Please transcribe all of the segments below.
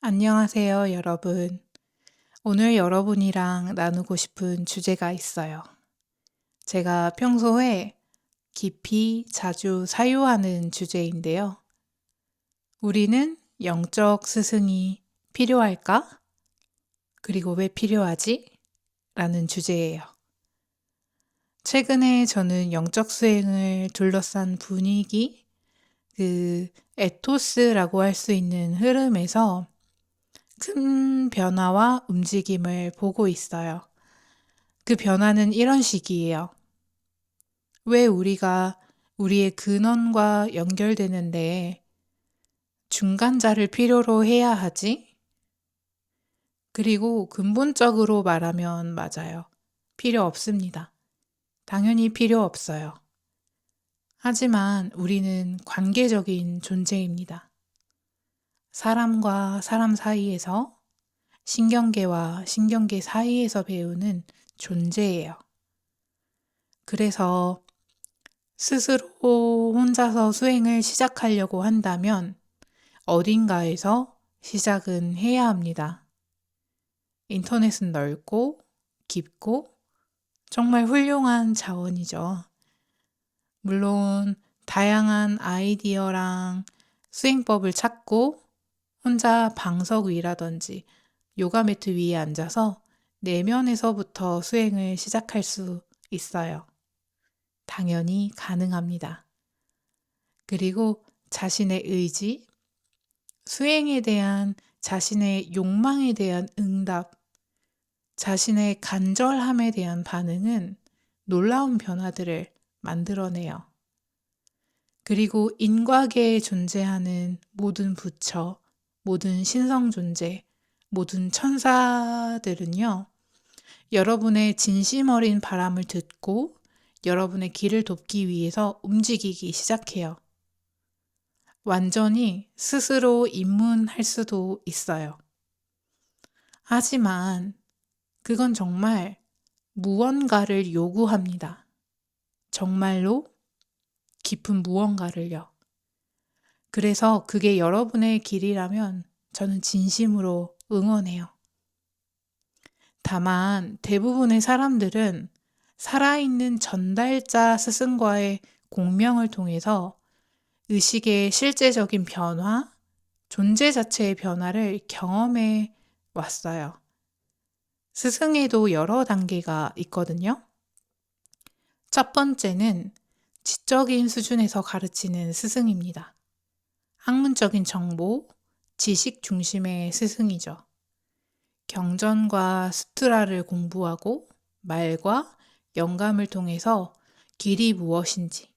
안녕하세요, 여러분. 오늘 여러분이랑 나누고 싶은 주제가 있어요. 제가 평소에 깊이 자주 사유하는 주제인데요. 우리는 영적 스승이 필요할까? 그리고 왜 필요하지? 라는 주제예요. 최근에 저는 영적 수행을 둘러싼 분위기, 에토스라고 할 수 있는 흐름에서 큰 변화와 움직임을 보고 있어요. 그 변화는 이런 식이에요. 왜 우리가 우리의 근원과 연결되는데 중간자를 필요로 해야 하지? 그리고 근본적으로 말하면 맞아요. 필요 없습니다. 당연히 필요 없어요. 하지만 우리는 관계적인 존재입니다. 사람과 사람 사이에서, 신경계와 신경계 사이에서 배우는 존재예요. 그래서 스스로 혼자서 수행을 시작하려고 한다면 어딘가에서 시작은 해야 합니다. 인터넷은 넓고 깊고 정말 훌륭한 자원이죠. 물론 다양한 아이디어랑 수행법을 찾고 혼자 방석 위라든지 요가 매트 위에 앉아서 내면에서부터 수행을 시작할 수 있어요. 당연히 가능합니다. 그리고 자신의 의지, 수행에 대한 자신의 욕망에 대한 응답, 자신의 간절함에 대한 반응은 놀라운 변화들을 만들어내요. 그리고 인과계에 존재하는 모든 부처, 모든 신성 존재, 모든 천사들은요, 여러분의 진심 어린 바람을 듣고 여러분의 길을 돕기 위해서 움직이기 시작해요. 완전히 스스로 입문할 수도 있어요. 하지만 그건 정말 무언가를 요구합니다. 정말로 깊은 무언가를요. 그래서 그게 여러분의 길이라면 저는 진심으로 응원해요. 다만 대부분의 사람들은 살아있는 전달자 스승과의 공명을 통해서 의식의 실제적인 변화, 존재 자체의 변화를 경험해 왔어요. 스승에도 여러 단계가 있거든요. 첫 번째는 지적인 수준에서 가르치는 스승입니다. 학문적인 정보, 지식 중심의 스승이죠. 경전과 수트라를 공부하고 말과 영감을 통해서 길이 무엇인지,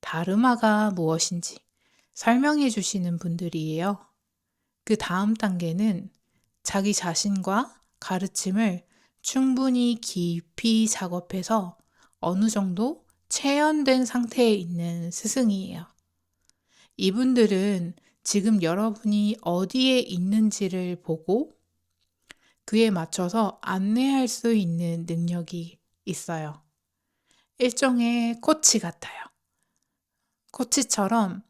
다르마가 무엇인지 설명해 주시는 분들이에요. 그 다음 단계는 자기 자신과 가르침을 충분히 깊이 작업해서 어느 정도 체현된 상태에 있는 스승이에요. 이분들은 지금 여러분이 어디에 있는지를 보고 그에 맞춰서 안내할 수 있는 능력이 있어요. 일종의 코치 같아요. 코치처럼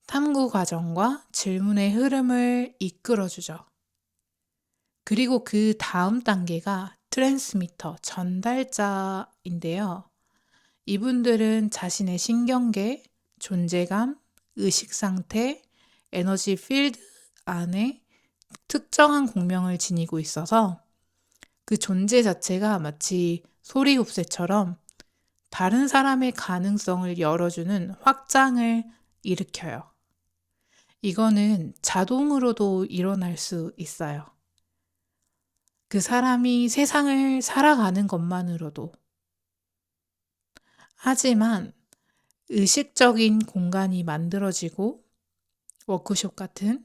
탐구 과정과 질문의 흐름을 이끌어주죠. 그리고 그 다음 단계가 트랜스미터, 전달자인데요. 이분들은 자신의 신경계, 존재감, 의식 상태, 에너지 필드 안에 특정한 공명을 지니고 있어서 그 존재 자체가 마치 소리흡새처럼 다른 사람의 가능성을 열어주는 확장을 일으켜요. 이거는 자동으로도 일어날 수 있어요. 그 사람이 세상을 살아가는 것만으로도. 하지만 의식적인 공간이 만들어지고 워크숍 같은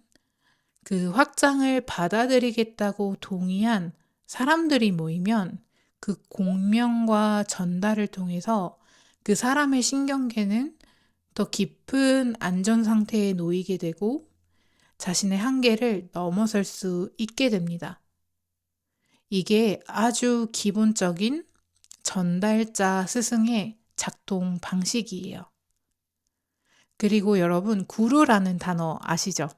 그 확장을 받아들이겠다고 동의한 사람들이 모이면 그 공명과 전달을 통해서 그 사람의 신경계는 더 깊은 안전 상태에 놓이게 되고 자신의 한계를 넘어설 수 있게 됩니다. 이게 아주 기본적인 전달자 스승의 작동 방식이에요. 그리고 여러분, 구루라는 단어 아시죠?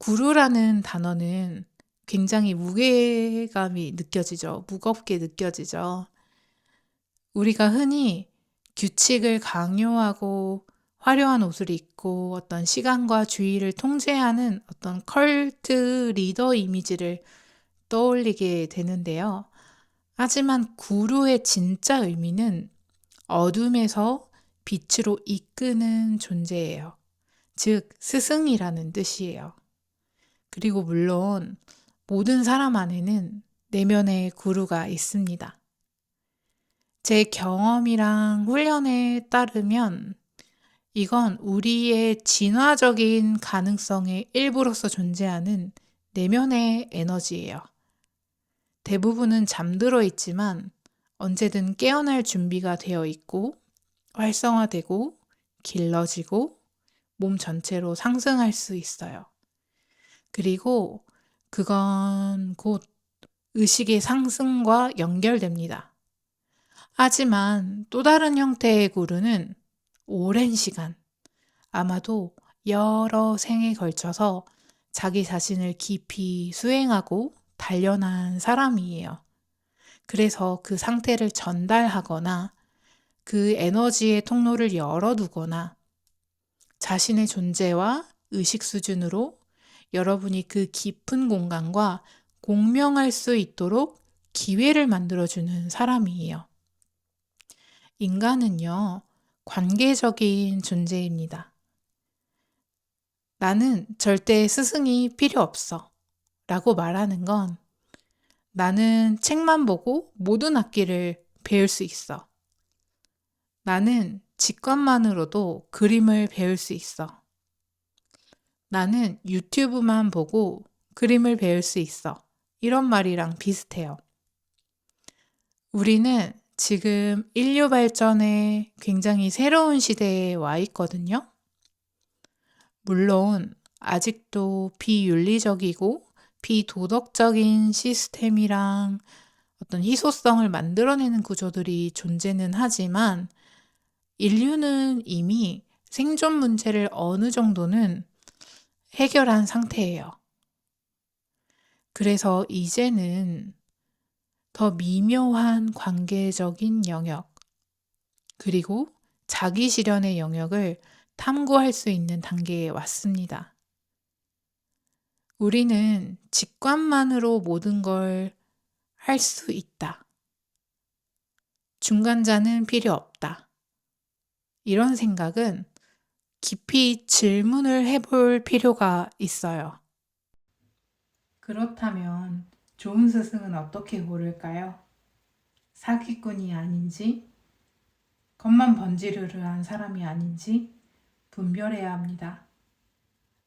구루라는 단어는 굉장히 무게감이 느껴지죠. 무겁게 느껴지죠. 우리가 흔히 규칙을 강요하고 화려한 옷을 입고 어떤 시간과 주의를 통제하는 어떤 컬트 리더 이미지를 떠올리게 되는데요. 하지만 구루의 진짜 의미는 어둠에서 빛으로 이끄는 존재예요. 즉, 스승이라는 뜻이에요. 그리고 물론 모든 사람 안에는 내면의 구루가 있습니다. 제 경험이랑 훈련에 따르면 이건 우리의 진화적인 가능성의 일부로서 존재하는 내면의 에너지예요. 대부분은 잠들어 있지만 언제든 깨어날 준비가 되어 있고 활성화되고 길러지고 몸 전체로 상승할 수 있어요. 그리고 그건 곧 의식의 상승과 연결됩니다. 하지만 또 다른 형태의 구루는 오랜 시간, 아마도 여러 생에 걸쳐서 자기 자신을 깊이 수행하고 단련한 사람이에요. 그래서 그 상태를 전달하거나 그 에너지의 통로를 열어두거나 자신의 존재와 의식 수준으로 여러분이 그 깊은 공간과 공명할 수 있도록 기회를 만들어주는 사람이에요. 인간은요, 관계적인 존재입니다. 나는 절대 스승이 필요 없어 라고 말하는 건 나는 책만 보고 모든 악기를 배울 수 있어. 나는 직관만으로도 그림을 배울 수 있어. 나는 유튜브만 보고 그림을 배울 수 있어. 이런 말이랑 비슷해요. 우리는 지금 인류 발전의 굉장히 새로운 시대에 와 있거든요. 물론 아직도 비윤리적이고 비도덕적인 시스템이랑 어떤 희소성을 만들어내는 구조들이 존재는 하지만 인류는 이미 생존 문제를 어느 정도는 해결한 상태예요. 그래서 이제는 더 미묘한 관계적인 영역, 그리고 자기 실현의 영역을 탐구할 수 있는 단계에 왔습니다. 우리는 직관만으로 모든 걸 할 수 있다. 중간자는 필요 없다. 이런 생각은 깊이 질문을 해볼 필요가 있어요. 그렇다면 좋은 스승은 어떻게 고를까요? 사기꾼이 아닌지, 겉만 번지르르한 사람이 아닌지 분별해야 합니다.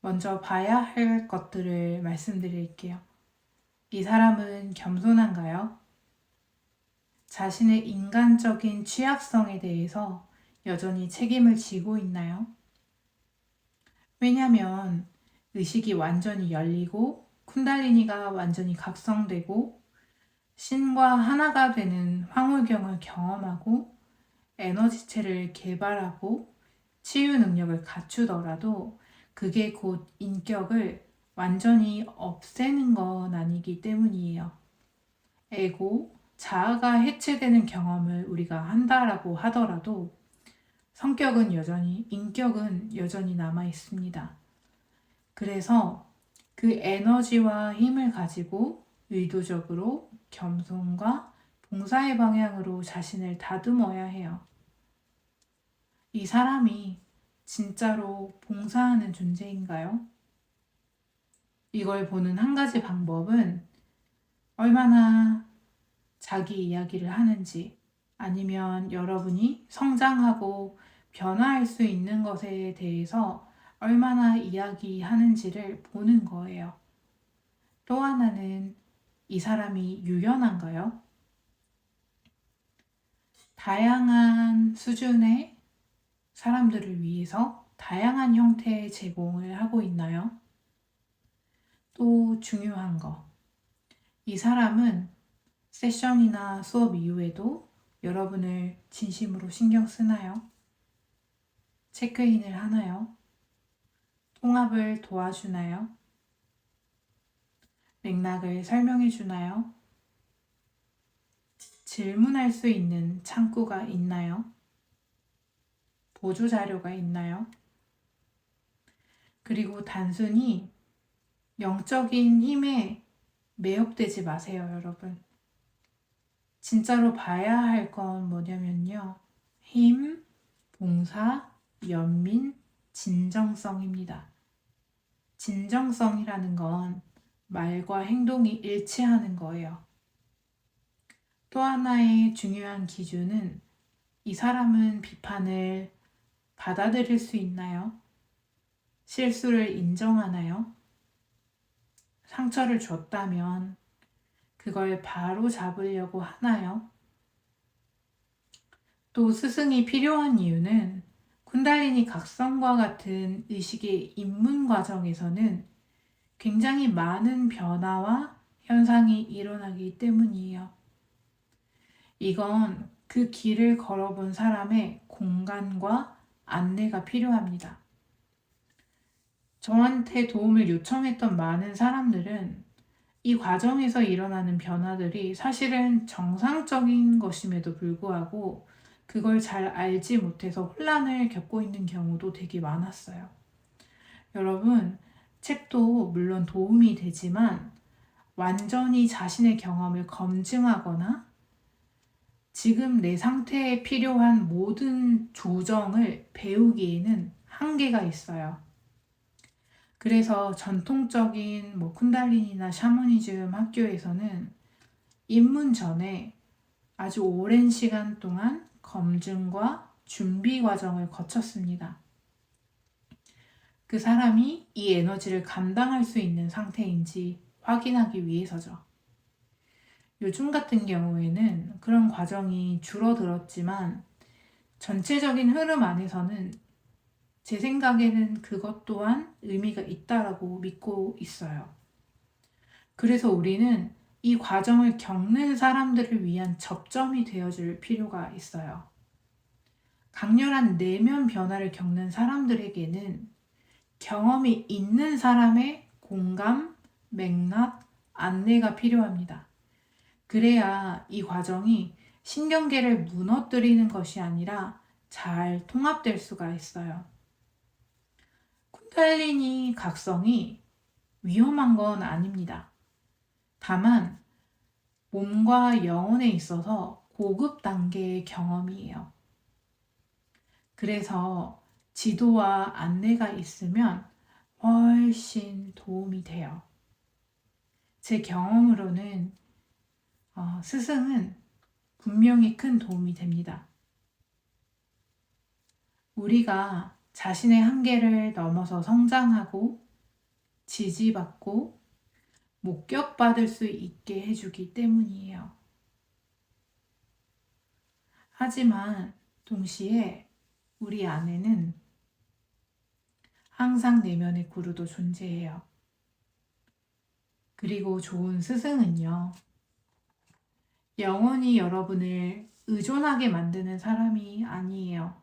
먼저 봐야 할 것들을 말씀드릴게요. 이 사람은 겸손한가요? 자신의 인간적인 취약성에 대해서 여전히 책임을 지고 있나요? 왜냐면 의식이 완전히 열리고 쿤달리니가 완전히 각성되고 신과 하나가 되는 황홀경을 경험하고 에너지체를 개발하고 치유 능력을 갖추더라도 그게 곧 인격을 완전히 없애는 건 아니기 때문이에요. 에고, 자아가 해체되는 경험을 우리가 한다라고 하더라도 인격은 여전히 남아 있습니다. 그래서 그 에너지와 힘을 가지고 의도적으로 겸손과 봉사의 방향으로 자신을 다듬어야 해요. 이 사람이 진짜로 봉사하는 존재인가요? 이걸 보는 한 가지 방법은 얼마나 자기 이야기를 하는지, 아니면 여러분이 성장하고 변화할 수 있는 것에 대해서 얼마나 이야기하는지를 보는 거예요. 또 하나는 이 사람이 유연한가요? 다양한 수준의 사람들을 위해서 다양한 형태의 제공을 하고 있나요? 또 중요한 거. 이 사람은 세션이나 수업 이후에도 여러분을 진심으로 신경 쓰나요? 체크인을 하나요? 통합을 도와주나요? 맥락을 설명해 주나요? 질문할 수 있는 창구가 있나요? 보조 자료가 있나요? 그리고 단순히 영적인 힘에 매혹되지 마세요, 여러분. 진짜로 봐야 할 건 뭐냐면요. 힘, 봉사, 연민, 진정성입니다. 진정성이라는 건 말과 행동이 일치하는 거예요. 또 하나의 중요한 기준은 이 사람은 비판을 받아들일 수 있나요? 실수를 인정하나요? 상처를 줬다면 그걸 바로 잡으려고 하나요? 또 스승이 필요한 이유는 쿤달리니 각성과 같은 의식의 입문 과정에서는 굉장히 많은 변화와 현상이 일어나기 때문이에요. 이건 그 길을 걸어본 사람의 공간과 안내가 필요합니다. 저한테 도움을 요청했던 많은 사람들은 이 과정에서 일어나는 변화들이 사실은 정상적인 것임에도 불구하고 그걸 잘 알지 못해서 혼란을 겪고 있는 경우도 되게 많았어요. 여러분, 책도 물론 도움이 되지만 완전히 자신의 경험을 검증하거나 지금 내 상태에 필요한 모든 조정을 배우기에는 한계가 있어요. 그래서 전통적인 쿤달리니나 샤머니즘 학교에서는 입문 전에 아주 오랜 시간 동안 검증과 준비 과정을 거쳤습니다. 그 사람이 이 에너지를 감당할 수 있는 상태인지 확인하기 위해서죠. 요즘 같은 경우에는 그런 과정이 줄어들었지만 전체적인 흐름 안에서는 제 생각에는 그것 또한 의미가 있다라고 믿고 있어요. 그래서 우리는 이 과정을 겪는 사람들을 위한 접점이 되어줄 필요가 있어요. 강렬한 내면 변화를 겪는 사람들에게는 경험이 있는 사람의 공감, 맥락, 안내가 필요합니다. 그래야 이 과정이 신경계를 무너뜨리는 것이 아니라 잘 통합될 수가 있어요. 쿤달리니 각성이 위험한 건 아닙니다. 다만 몸과 영혼에 있어서 고급 단계의 경험이에요. 그래서 지도와 안내가 있으면 훨씬 도움이 돼요. 제 경험으로는 스승은 분명히 큰 도움이 됩니다. 우리가 자신의 한계를 넘어서 성장하고 지지받고 목격받을 수 있게 해주기 때문이에요. 하지만 동시에 우리 안에는 항상 내면의 구루도 존재해요. 그리고 좋은 스승은요, 영원히 여러분을 의존하게 만드는 사람이 아니에요.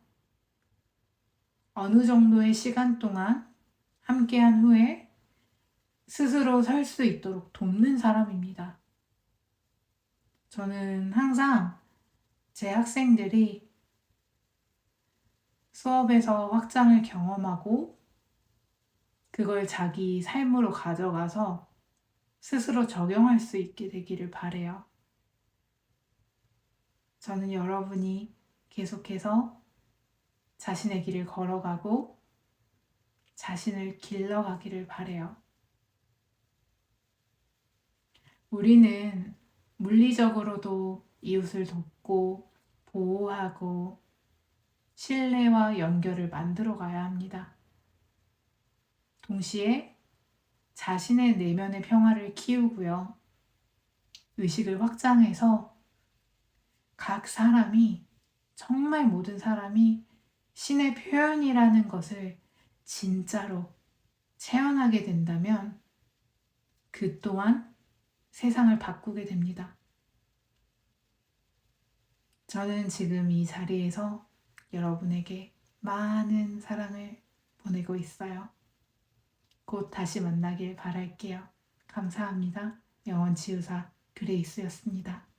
어느 정도의 시간 동안 함께한 후에 스스로 설 수 있도록 돕는 사람입니다. 저는 항상 제 학생들이 수업에서 확장을 경험하고 그걸 자기 삶으로 가져가서 스스로 적용할 수 있게 되기를 바래요. 저는 여러분이 계속해서 자신의 길을 걸어가고 자신을 길러가기를 바래요. 우리는 물리적으로도 이웃을 돕고 보호하고 신뢰와 연결을 만들어 가야 합니다. 동시에 자신의 내면의 평화를 키우고요. 의식을 확장해서 각 사람이, 정말 모든 사람이 신의 표현이라는 것을 진짜로 체험하게 된다면 그 또한 세상을 바꾸게 됩니다. 저는 지금 이 자리에서 여러분에게 많은 사랑을 보내고 있어요. 곧 다시 만나길 바랄게요. 감사합니다. 영원 치유사 그레이스였습니다.